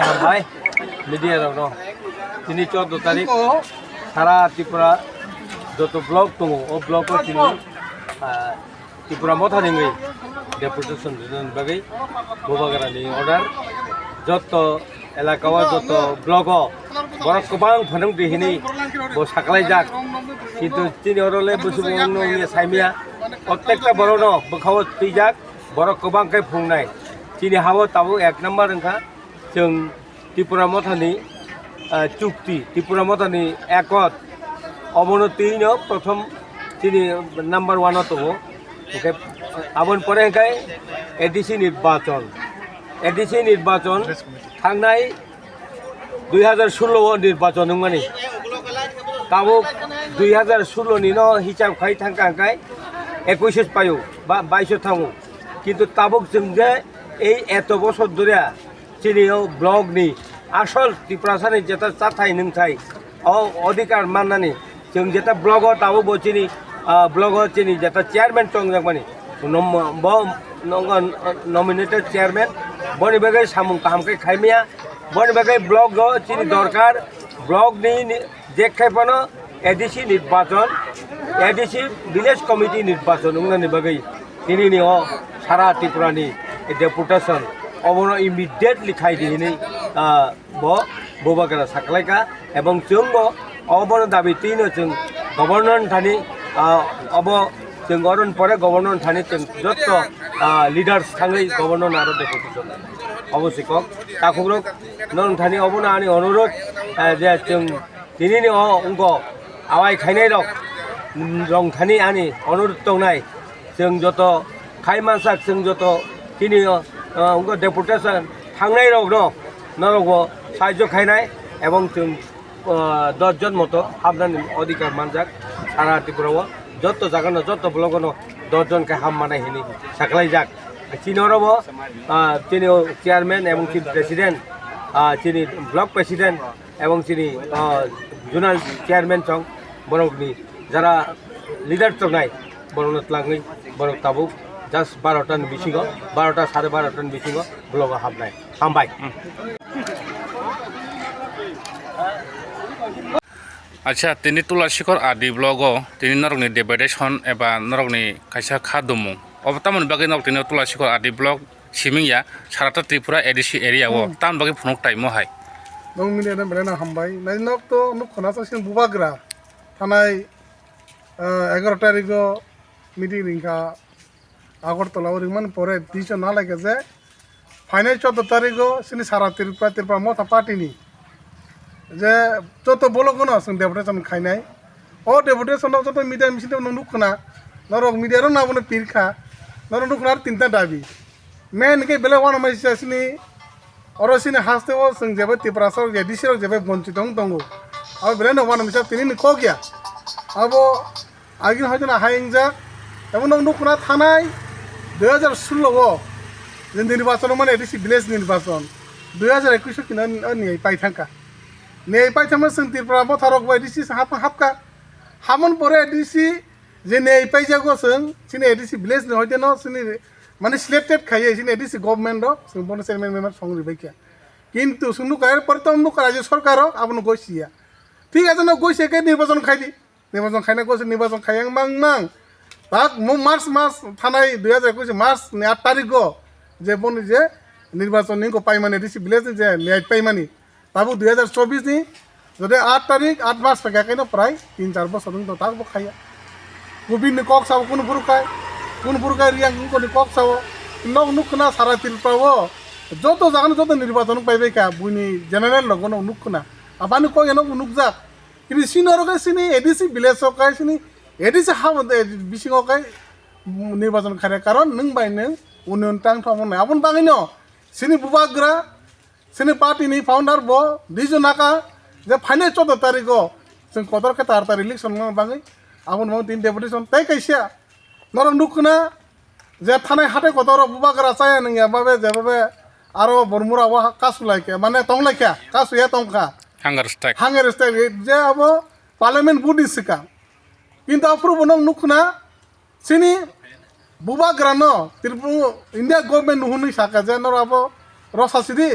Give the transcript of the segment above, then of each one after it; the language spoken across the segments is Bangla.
Hambai media no ini 14 tarik Sara Tripura joto blog tungu o blog ko tini Tripura motha ningai deputation don bagai bobagara ni order joto elakawa joto blog o borok kobang phanung dihini bo saklai jak kintu tini orole busubong no ni saimia প্রত্যেকটা বড় no bokhaw tijak borok kobang kai phungnai tini hawo tabu 1 number angka जों त्रिपुरा मथानि चुक्ति त्रिपुरा मथानि एकत अवनतिनो प्रथम তিনি নাম্বার 1 তো ওকে আবন পরে গায় এডিসি নির্বাচন থাংনাই 2016 নির্বাচন মানে কাবো 2016 নিনো হিসাব খাই থাকা গায় 21 পায়ো বা 22 থামু কিন্তু তাবক जों যে এই এত বছর ধরে চিনিও ব্লগ নি আসল ত্রিপুরাসানি যেটা চাথাই নংথাই অধিকার মাননানি जों যেটা ব্লগ তাও বচিনি ব্লগ চিনি যেটা চেয়ারম্যান টংজাকমানি নমিনেটেড চেয়ারম্যান বনি বাগাই সামুং কাহামকে খাইমিয়া বনি বাগাই ব্লগ চিনি দরকার ব্লগ নি দেখাইপানো এডিসি নির্বাচন এডিসি ভিলেজ কমিটি নির্বাচন উংনানি বাগাই তিনি নি সারা ত্রিপুরানি ডেপুটেশন অবনো ইমিডিয়েটলি খাই দিহিনি ববাগারা সাকলাইকা এবং जों অবনো দাবি তিনো जों গভর্নর থানি অব जों অরন পরে গভর্নর থানি जों যত লিডার্স থাঙ্গই গভর্নর আরো ডেপুটেশন অবশ্যই কক তাকুরক নন থানি অবনো আনি অনুরোধ যে जों তিনিনি অঙ্গ আওয়াই খাইনাই রং থানি আনি অনুরোধ দংনাই जों যত খাইমানসাক जों যত তিনি उनको डेपुटेशन थांनाय रग नरगो साहाय्य खायनाय এবং जों 10 जन मतो हाबनानै अधिकार मानजाक सारा त्रिपुराव যত জাগানো যত ব্লগনো 10 जन के हाम मानाय हिनि साखलाई जाक चिनरबो चिनि চেয়ারম্যান এবং চিফ প্রেসিডেন্ট চিনি ব্লক প্রেসিডেন্ট এবং চিনি জোনাল চেয়ারম্যান সং বরকনি যারা লিডার চংনাय বরনত লাগै বরক তাবুক জাস্ট 12টান বিসিগ 12টা 12:30টান বিসিগ ব্লগ হাবনাय हामबाय আচ্ছা তিনি তুলাসিকর আদি ব্লগ তিনি নরকনি ডেপুটেশন এবা নরকনি কাইসা খাদুমু অবতামন বাগে নক তিনি তুলাসিকর আদি ব্লগ সিমিয়া সারাটা ত্রিপুরা এডিসি এরিয়াও তাম বাগে ফনক টাইমো হাই নং মিনিয়ানা বেলেনা হামবাय নাইনক তো নুক খনাসাসিন বুবাগ্রা থানায় 11 তারিখ মিটিং রিংকা আগরতলা ওরিমান পরে দিছো না লাগে যে ফাইনাল 14 তারিখ সিনি সারা ত্রিপুরা মথা পার্টিনি যে যত বলগন जों ডেপুটেশন খাইনাই ও ডেপুটেশন যত মিডিয়া মিছিল নুকনা নরক মিডিয়ারও না বনে পিরখা নরক নুকনার তিনটা দাবি মেন কে বেলে ওয়ান মাইসাসিনি অরসিনি হাসতেও जों যেবে ত্রিপুরা সর এডিসি রক যেবে বঞ্চিত দঙ্গো আর বেলে না ওয়ান মাইসা তিনি কগিয়া আবো আগিন হয়তো না হাইংজা এবং নুকনা থানায় 2016 যে নির্বাচন মানে এডিসি ভিলেজ নির্বাচন 2021 কিনা নিয়ে পাই থাকা নিয়ে পাই থাকা जों ত্রিপুরা মথারক বা এডিসি হাবকা হামন পরে এডিসি যে নিয়ে পাই যাগো जों সিনে এডিসি ভিলেজ হইতে ন সিনি মানে সিলেক্টেড খাইয়ে সিনে এডিসি গভর্নমেন্ট जों বন চেয়ারম্যান মেম্বার সংরি বাইকিয়া কিন্তু নুকায়ের পরে তো নুকা রাজ্য সরকারও আপনার গইছিয়া ঠিক আছে না গইছে কে নির্বাচন খাইলি নির্বাচন খাইনা গেছে নির্বাচন খাইয়াং মাং মাং তাক মার্চ মাস থানায় 2021 মার্চ 8 তারিখ যে বনি যে নির্বাচন নিকো পাইমানি রিসি ভিলেজ যে ন্যায় পাইমানি তাবু 2024 নি যদি 8 তারিখ 8 মাস পেকা কেন প্রায় 3-4 বছর তো তাক খাইয়া গুবিন কক সাব কোন পুরুকায় রিয়াং কোন কক সাব নক নুকনা সারা তিলপাও যত জাগানো যত নির্বাচন পাইবে কা বুনি জেনারেল লগন নুকনা আবানি কই এনো নুকজাক কিন্তু সিনরকে সিনি এডিসি ভিলেজ কাই সিনি এডিসি হাব বিসিংকাই নির্বাচন খারে কারণ নং বাই নং উন্নয়ন টাং থামন আপন বাঙিন সিনি বুবাগ্রা সিনি পাर्टीनि फाउंडार ब दिजनाका जे फाइने 14 तारिख जों कदर के तार इलेक्शन बाङै আপন মন 3 ডেপুটেশন তাই কাইসা নর নুকনা যে থানায় হাতে কদর বুবাগ্রা চায় নংয়া বাবে যেভাবে আরো বরমুরা ওয়া কাসুলাইকে মানে তংলাইকা কাসুয়া তংকা হাঙ্গার স্ট্রাইক যে আব পার্লামেন্ট বুডি সিকা কিন্তু আপ্রুভ নং নুকনা সিনি বুবাগ্রানো ত্রিপু ইন্ডিয়া গভর্নমেন্ট নুহুনি সাকা যে নর আব রসাসিদি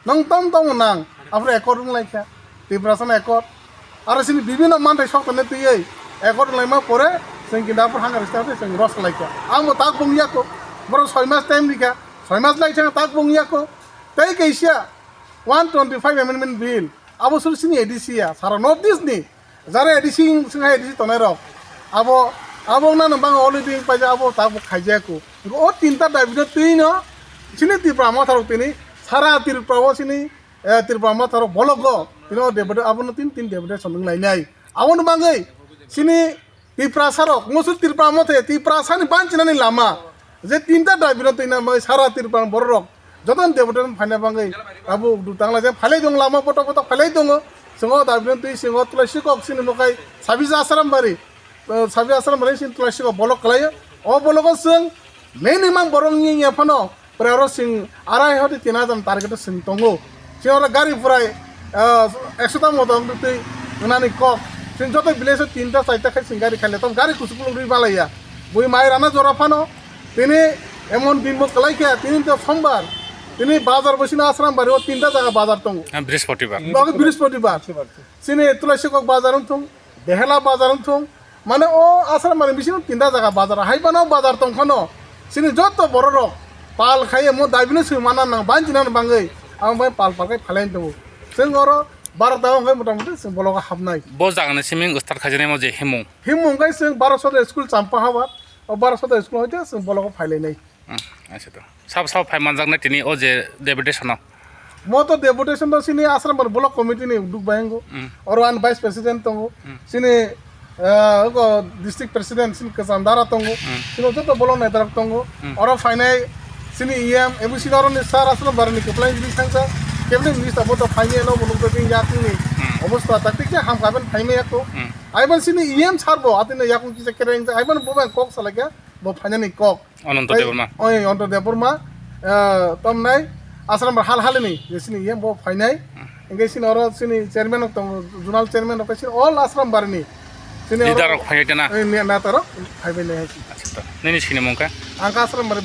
নং তম তম নাং আপনি একর লাইকা ত্রিপুরাসন একর আর সিনি বিভিন্ন মানতে সক্তনে তুই একর লাইমা পরে जों কিন্তু আপন হাঙ্গার স্ট্রাইক जों রস লাইকা আমো তাক বংয়াকো বড় 6 মাস টাইম লিখা 6 মাস লাইছা তাক বংয়াকো তাই কাইসা 125 অ্যামেন্ডমেন্ট বিল আবো সুরসিনি এডিসিয়া সারা নর্থ ইস্ট নি যারা ADC Sinha ADC Tonai rock আবো আবো না বাং অলরেডি পাইজা আবো তাক খাইজাকো ও তিনটা দাবিদ তিন সিনি ত্রিপুরা মাথার তিনি সারা ত্রিপুরা সিনি ত্রিপুরা মাথার বলগ তিন ডেপুটি আবনো তিন ডেপুটি সন্দং লাইনাই আবনো বাঙै সিনি ত্রিপুরা সারক মসুর ত্রিপুরা মতে ত্রিপুরা সানি বাঞ্চিনানি লামা যে তিনটা দাবিদ তিন সারা ত্রিপুরা বড় যতন ডেপুটি ফাইনা বাঙै আবো দুতাংলা যে ফালাই দং লামা পট পট ফালাই দङ सिङो दाबिदों तुई सिङो तुलासिकक सिनि मकाय साबिजा आसाराम बारि सिनि तुलासिकक बलक खालायो अ बलक जों मेन इमां बरंनि याफानो प्रारो सिं आराय हदि 3000 टारगेट सिं दङो सिङो गारि फुराय 100 ता मदं तुई नानि कक सिं जत विलेज 3टा 4टा खाय सिं गारि खाले तम गारि कुसुकुल रि बालाया बुई माय राना जराफानो तिनि एमन दिन मो कलाइखा तिनि तो सोमबार তিনি বাজার বসিনা আশ্রম বাড়ি ও 3টা জায়গা বাজার তং বৃহস্পতিবার সিনে তুলাসিকক বাজার থং দেহলা বাজার থং মানে ও আশ্রম বাড়ি বিসিনো 3টা জায়গা বাজার হাইবানো বাজার তং খনো সিনে যত বড় রক পাল খাইয়ে মো দাবিনো সি মানা না বাঞ্চিনা বাঙै আম বাই পাল পালকাই ফালাইন দङ जों अर 12 টা হয় মোটামুটি जों বলগা হাবনাই ব জাগানে সিমিং স্টার্ট খাজনে মো যে হিমুং গাই जों 1200 স্কুল চাম্পা হাবাত ও 1200 স্কুল হইতে जों বলগা ফাইলাইনাই আচ্ছা তো সব ফাই মানজাক না তিনি ও যে deputation mo to deputation to sini asram bar block committee ni duk bayengo or one vice president tongo sini ko district president sini kasandara tongo sino to bolon nedar tongo or finai sini em ebusi daro ni sar asram bar ni keplan jini sangsa kebne ni sabo to finai lo bolon to tin yak ni অবস্থা তাতে কি হাম কাবেন ফাইমে একো আইবান সিনি ইএম ছাড়বো আতিনে ইয়াকুন কি কেরেং আইবান boba কক সালাকে bo ফাইনানি কক অনন্ত দেবর্মা ওই অনন্ত দেবর্মা তমনাই आश्रम हाल हालनि जेसिनि ये बो फाइनाय इंगेसिन और सिनि चेयरमैन तो जोनल चेयरमैन ऑफ ऑल आश्रम बारनि सिनि लिडर फाइटेना ना तारो फाइबे ने अच्छा तो नेनि सिनि मंका आंका आश्रम बार